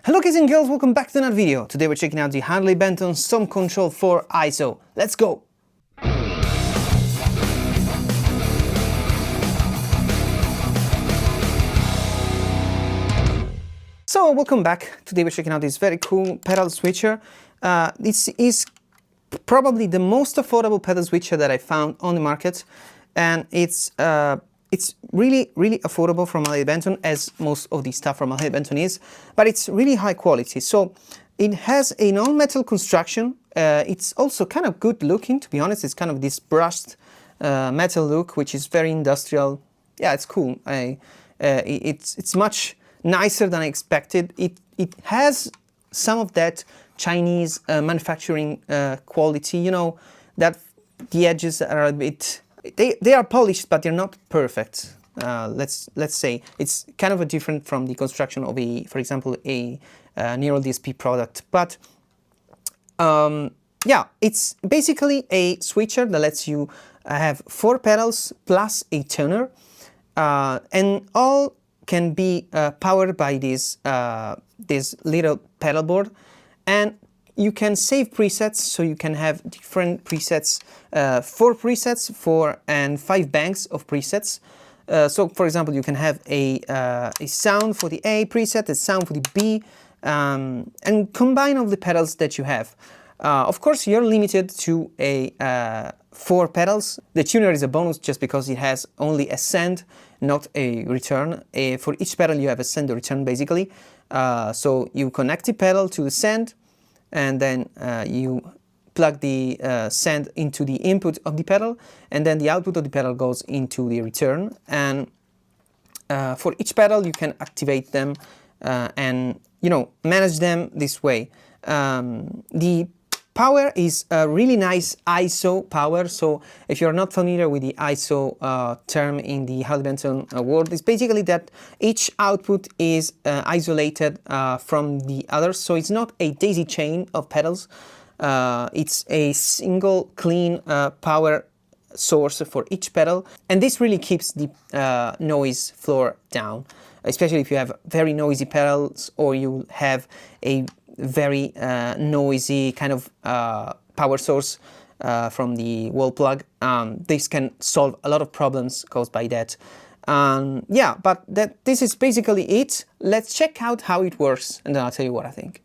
Hello guys and girls, welcome back to another video. Today we're checking out the Harley Benton StompControl for ISO. Let's go! So welcome back. Today we're checking out this very cool pedal switcher. This is probably the most affordable pedal switcher that I found on the market, and it's really affordable from Harley Benton, as most of the stuff from Harley Benton is, but it's really high quality. So it has a non-metal construction. It's also kind of good looking, to be honest. It's kind of this brushed metal look, which is very industrial. Yeah, it's cool. It's much nicer than I expected. It has some of that Chinese manufacturing quality, you know, that the edges are a bit, they are polished, but they're not perfect. Let's say it's kind of a different from the construction of a, for example, a neural DSP product. But yeah, it's basically a switcher that lets you have 4 pedals plus a tuner, and all can be powered by this little pedal board, and you can save presets, so you can have different presets, 4 presets, 4 and 5 banks of presets. So for example, you can have a sound for the A preset, a sound for the B, and combine all the pedals that you have. Of course, you're limited to 4 pedals. The tuner is a bonus just because it has only a send, not a return. For each pedal you have a send or return basically. So you connect the pedal to the send, and then you plug the send into the input of the pedal, and then the output of the pedal goes into the return. And for each pedal you can activate them and, you know, manage them this way. The power is a really nice ISO power. So if you're not familiar with the ISO term in the Harley Benton world, it's basically that each output is isolated from the others. So it's not a daisy chain of pedals. It's a single clean power source for each pedal. And this really keeps the noise floor down, especially if you have very noisy pedals or you have a very noisy kind of power source from the wall plug. This can solve a lot of problems caused by that. Yeah, but this is basically it. Let's check out how it works, and then I'll tell you what I think.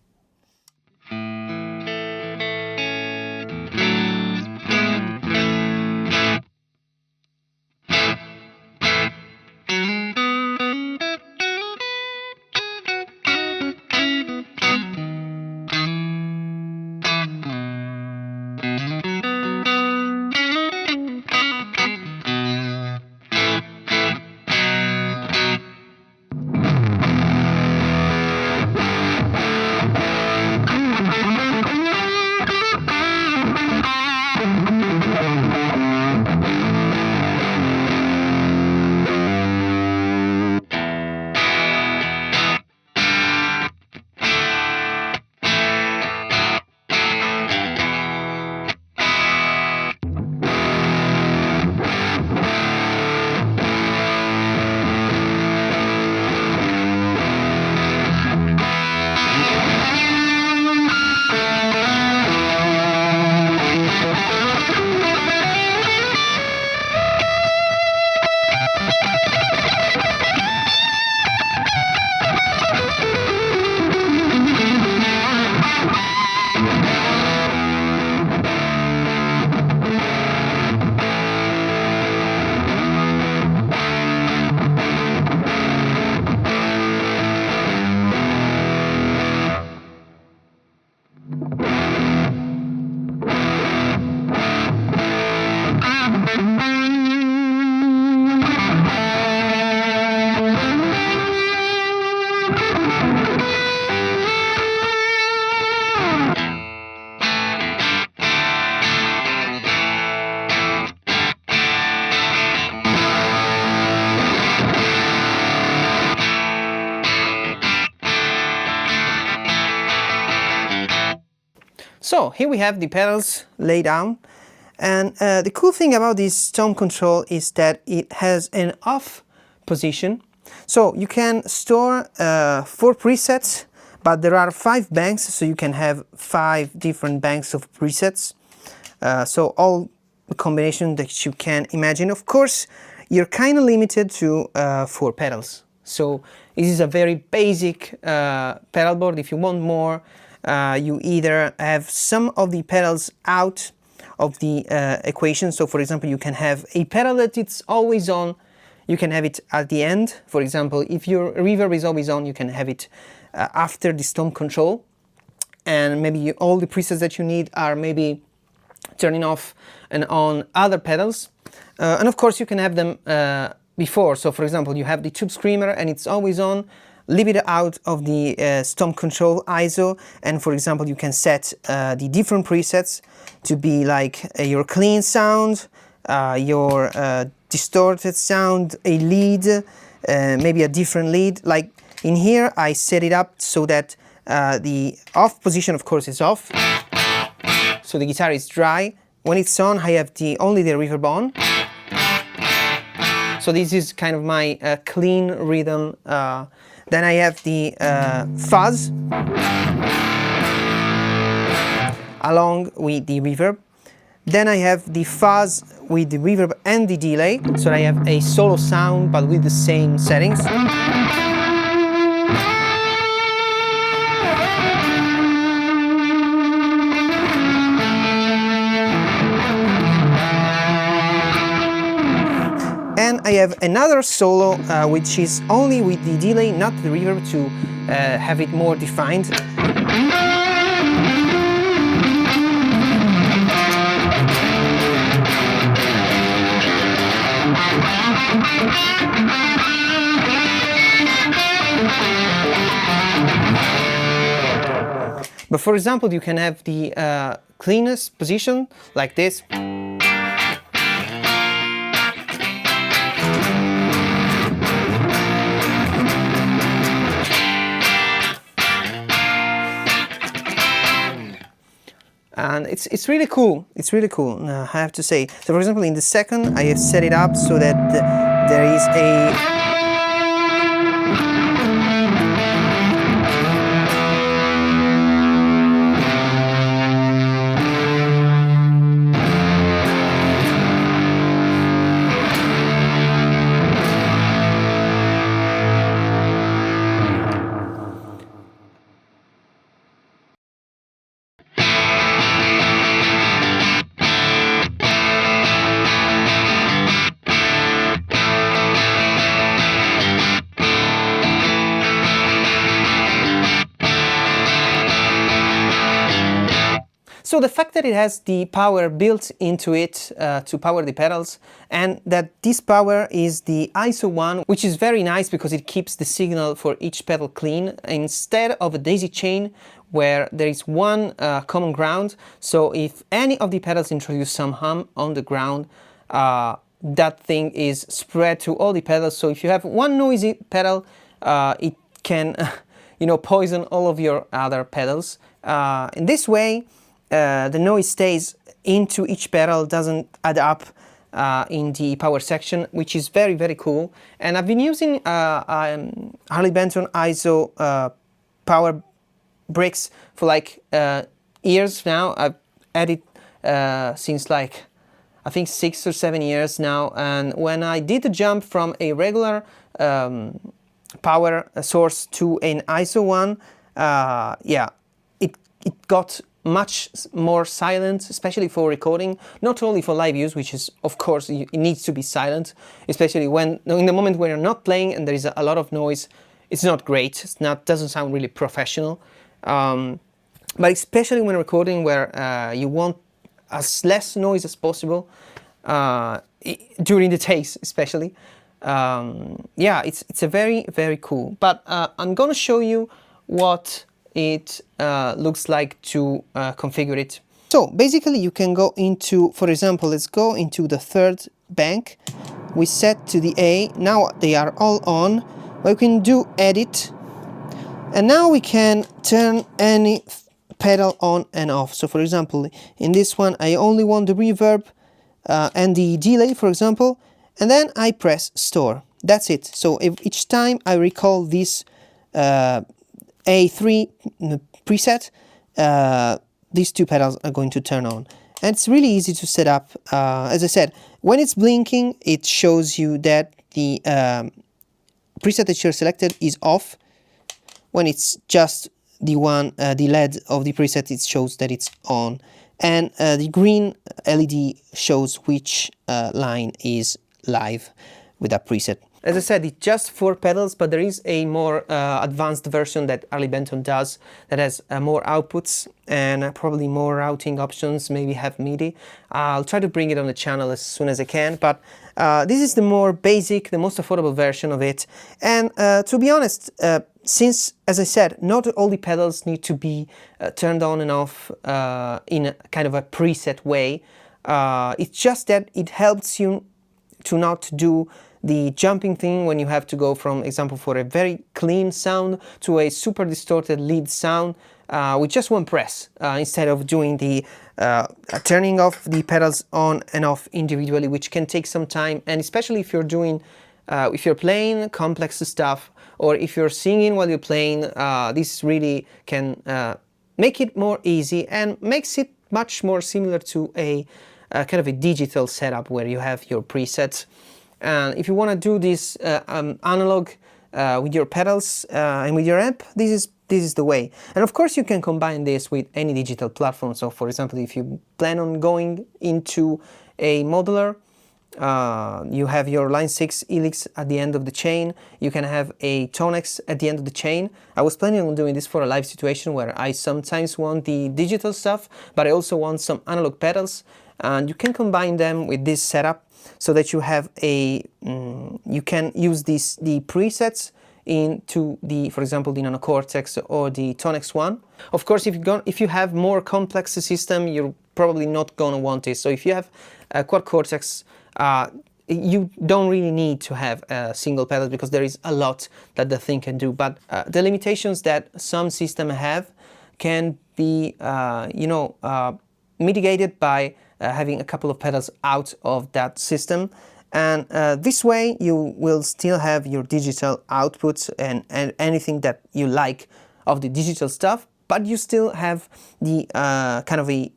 So here we have the pedals laid down, and the cool thing about this StompControl is that it has an off position. So you can store 4 presets, but there are 5 banks, so you can have 5 different banks of presets. So all the combination that you can imagine. Of course, you're kind of limited to 4 pedals. So this is a very basic pedal board. If you want more, you either have some of the pedals out of the equation. So for example, you can have a pedal that it's always on, you can have it at the end. For example, if your reverb is always on, you can have it after the StompControl, and maybe all the presets that you need are maybe turning off and on other pedals. And of course you can have them before. So for example, you have the tube screamer and it's always on, leave it out of the StompControl ISO, and for example you can set the different presets to be like your clean sound, your distorted sound, a lead, maybe a different lead. Like in here I set it up so that the off position of course is off, so the guitar is dry. When it's on, I have only the reverb on. So this is kind of my clean rhythm. Then I have the fuzz along with the reverb. Then I have the fuzz with the reverb and the delay. So I have a solo sound but with the same settings. And I have another solo which is only with the delay, not the reverb, to have it more defined. But for example, you can have the cleanest position like this. And it's really cool. It's really cool, I have to say. So for example, in the second, I have set it up so that there is a So the fact that it has the power built into it to power the pedals, and that this power is the ISO one, which is very nice because it keeps the signal for each pedal clean instead of a daisy chain where there is one common ground. So if any of the pedals introduce some hum on the ground, that thing is spread to all the pedals. So if you have one noisy pedal, it can poison all of your other pedals. In this way, the noise stays into each pedal, doesn't add up in the power section, which is very, very cool. And I've been using Harley Benton ISO power bricks for like years now. I've had it since like I think 6 or 7 years now. And when I did the jump from a regular power source to an ISO one, yeah, it got much more silent, especially for recording, not only for live use, which is of course it needs to be silent, especially when in the moment when you're not playing and there is a lot of noise. It's not great. It's not, doesn't sound really professional, but especially when recording where you want as less noise as possible during the takes, especially. Yeah, it's a very, very cool. But I'm gonna show you what it looks like to configure it. So basically you can go into, for example, let's go into the third bank. We set to the A. Now they are all on. We can do edit, and now we can turn any pedal on and off. So for example, in this one I only want the reverb and the delay, for example, and then I press store. That's it. So if each time I recall this A3 preset, these two pedals are going to turn on. And it's really easy to set up. As I said, when it's blinking, it shows you that the preset that you're selected is off. When it's just the LED of the preset, it shows that it's on. And the green LED shows which line is live with that preset. As I said, it's just 4 pedals, but there is a more advanced version that Harley Benton does that has more outputs and probably more routing options, maybe have MIDI. I'll try to bring it on the channel as soon as I can, but this is the more basic, the most affordable version of it. And to be honest, since, as I said, not all the pedals need to be turned on and off in a kind of a preset way, it's just that it helps you to not do the jumping thing when you have to go from, example, for a very clean sound to a super distorted lead sound with just one press, instead of doing the turning off the pedals on and off individually, which can take some time. And especially if you're doing, if you're playing complex stuff, or if you're singing while you're playing, this really can make it more easy and makes it much more similar to a kind of a digital setup where you have your presets. And if you want to do this analog with your pedals and with your amp, this is the way. And of course you can combine this with any digital platform. So for example, if you plan on going into a modular, you have your line 6 helix at the end of the chain, you can have a Tonex at the end of the chain. I was planning on doing this for a live situation where I sometimes want the digital stuff, but I also want some analog pedals, and you can combine them with this setup so that you have a, you can use the presets into the, for example, the Nano Cortex or the Tonex one. Of course, if you have more complex system, you're probably not gonna want it. So if you have a Quad Cortex, you don't really need to have a single pedal because there is a lot that the thing can do. But the limitations that some systems have can be, mitigated by having a couple of pedals out of that system. And this way you will still have your digital outputs and anything that you like of the digital stuff, but you still have the kind of a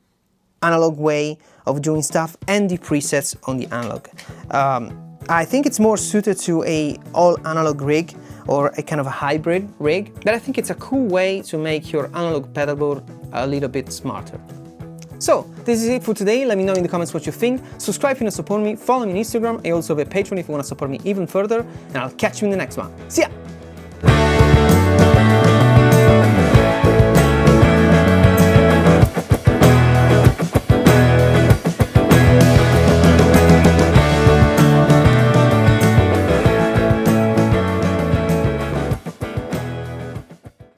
analog way of doing stuff and the presets on the analog. I think it's more suited to a all analog rig or a kind of a hybrid rig, but I think it's a cool way to make your analog pedal board a little bit smarter. So, this is it for today. Let me know in the comments what you think. Subscribe if you want to support me, follow me on Instagram. I also have a Patreon if you want to support me even further, and I'll catch you in the next one. See ya!